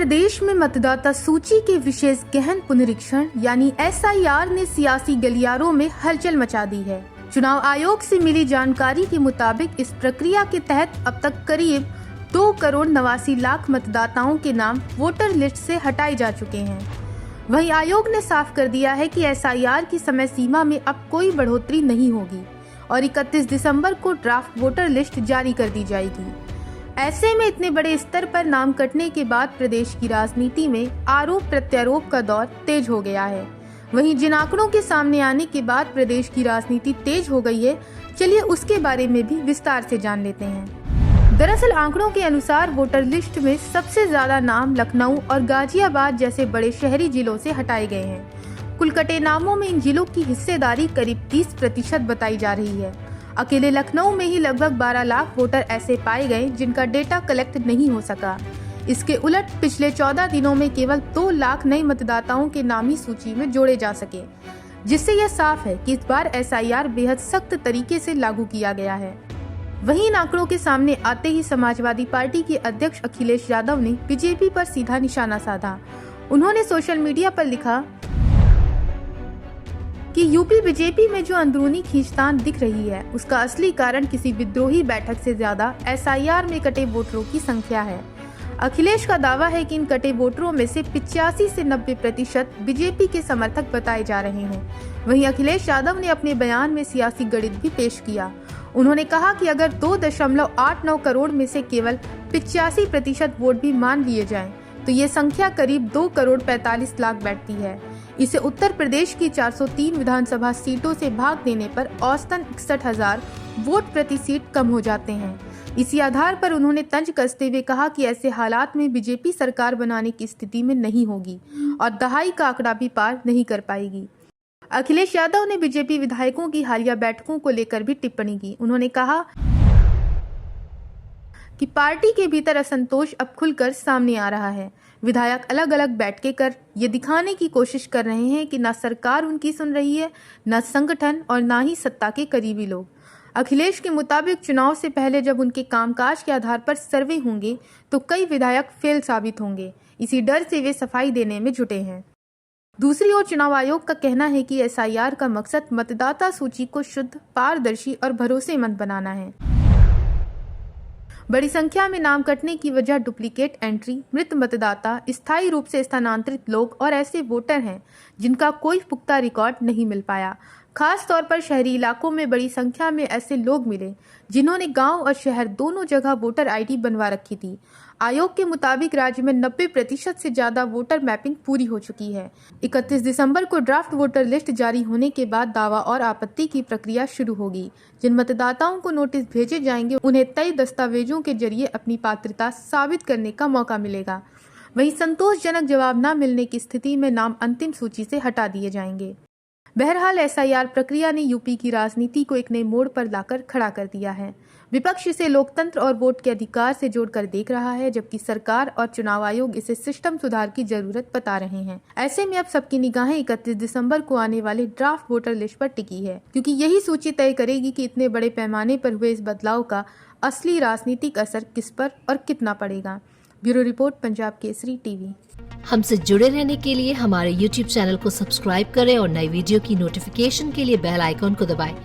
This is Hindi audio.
प्रदेश में मतदाता सूची के विशेष गहन पुनरीक्षण यानी SIR ने सियासी गलियारों में हलचल मचा दी है। चुनाव आयोग से मिली जानकारी के मुताबिक इस प्रक्रिया के तहत अब तक करीब 2,89,00,000 मतदाताओं के नाम वोटर लिस्ट से हटाए जा चुके हैं। वहीं आयोग ने साफ कर दिया है कि SIR की समय सीमा में अब कोई बढ़ोतरी नहीं होगी और 31 दिसंबर को ड्राफ्ट वोटर लिस्ट जारी कर दी जाएगी। ऐसे में इतने बड़े स्तर पर नाम कटने के बाद प्रदेश की राजनीति में आरोप प्रत्यारोप का दौर तेज हो गया है। वहीं जिन आंकड़ों के सामने आने के बाद प्रदेश की राजनीति तेज हो गई है, चलिए उसके बारे में भी विस्तार से जान लेते हैं। दरअसल आंकड़ों के अनुसार वोटर लिस्ट में सबसे ज्यादा नाम लखनऊ और गाजियाबाद जैसे बड़े शहरी जिलों से हटाए गए हैं। कुल कटे नामों में इन जिलों की हिस्सेदारी करीब 30% बताई जा रही है। अकेले लखनऊ में ही लगभग 12 लाख वोटर ऐसे पाए गए जिनका डेटा कलेक्ट नहीं हो सका। इसके उलट पिछले 14 दिनों में केवल 2 लाख नए मतदाताओं के नाम ही सूची में जोड़े जा सके, जिससे यह साफ है कि इस बार SIR बेहद सख्त तरीके से लागू किया गया है। वहीं इन आंकड़ों के सामने आते ही समाजवादी पार्टी के अध्यक्ष अखिलेश यादव ने बीजेपी पर सीधा निशाना साधा। उन्होंने सोशल मीडिया पर लिखा कि यूपी बीजेपी में जो अंदरूनी खींचतान दिख रही है, उसका असली कारण किसी विद्रोही बैठक से ज्यादा SIR में कटे वोटरों की संख्या है। अखिलेश का दावा है कि इन कटे वोटरों में से 85 से 90% बीजेपी के समर्थक बताए जा रहे हैं। वहीं अखिलेश यादव ने अपने बयान में सियासी गणित भी पेश किया। उन्होंने कहा कि अगर 2.89 करोड़ में से केवल 85% वोट भी मान लिए जाएं, तो ये संख्या करीब 2,45,00,000 बैठती है। इसे उत्तर प्रदेश की 403 विधानसभा सीटों से भाग देने पर औसतन 61,000 वोट प्रति सीट कम हो जाते हैं। इसी आधार पर उन्होंने तंज कसते हुए कहा कि ऐसे हालात में बीजेपी सरकार बनाने की स्थिति में नहीं होगी और दहाई का आंकड़ा भी पार नहीं कर पाएगी। अखिलेश यादव ने बीजेपी विधायकों की हालिया बैठकों को लेकर भी टिप्पणी की। उन्होंने कहा कि पार्टी के भीतर असंतोष अब खुलकर सामने आ रहा है। विधायक अलग अलग बैठकें कर ये दिखाने की कोशिश कर रहे हैं कि न सरकार उनकी सुन रही है, न संगठन और न ही सत्ता के करीबी लोग। अखिलेश के मुताबिक चुनाव से पहले जब उनके कामकाज के आधार पर सर्वे होंगे तो कई विधायक फेल साबित होंगे। इसी डर से वे सफाई देने में जुटे हैं। दूसरी ओर चुनाव आयोग का कहना है कि SIR का मकसद मतदाता सूची को शुद्ध, पारदर्शी और भरोसेमंद बनाना है। बड़ी संख्या में नाम कटने की वजह डुप्लीकेट एंट्री, मृत मतदाता, स्थायी रूप से स्थानांतरित लोग और ऐसे वोटर हैं जिनका कोई पुख्ता रिकॉर्ड नहीं मिल पाया। खास तौर पर शहरी इलाकों में बड़ी संख्या में ऐसे लोग मिले जिन्होंने गांव और शहर दोनों जगह वोटर ID बनवा रखी थी। आयोग के मुताबिक राज्य में 90% से ज्यादा वोटर मैपिंग पूरी हो चुकी है। 31 दिसंबर को ड्राफ्ट वोटर लिस्ट जारी होने के बाद दावा और आपत्ति की प्रक्रिया शुरू होगी। जिन मतदाताओं को नोटिस भेजे जाएंगे उन्हें तय दस्तावेजों के जरिए अपनी पात्रता साबित करने का मौका मिलेगा। वहीं संतोषजनक जवाब न मिलने की स्थिति में नाम अंतिम सूची से हटा दिए जाएंगे। बहरहाल SIR प्रक्रिया ने यूपी की राजनीति को एक नए मोड़ पर लाकर खड़ा कर दिया है। विपक्ष इसे लोकतंत्र और वोट के अधिकार से जोड़कर देख रहा है, जबकि सरकार और चुनाव आयोग इसे सिस्टम सुधार की जरूरत बता रहे हैं। ऐसे में अब सबकी निगाहें 31 दिसंबर को आने वाले ड्राफ्ट वोटर लिस्ट पर टिकी है, क्योंकि यही सूची तय करेगी कि इतने बड़े पैमाने पर हुए इस बदलाव का असली राजनीतिक असर किस पर और कितना पड़ेगा। Bureau report, Punjab Kesari TV. हमसे जुड़े रहने के लिए हमारे YouTube चैनल को सब्सक्राइब करें और नई वीडियो की नोटिफिकेशन के लिए बेल आइकॉन को दबाएं।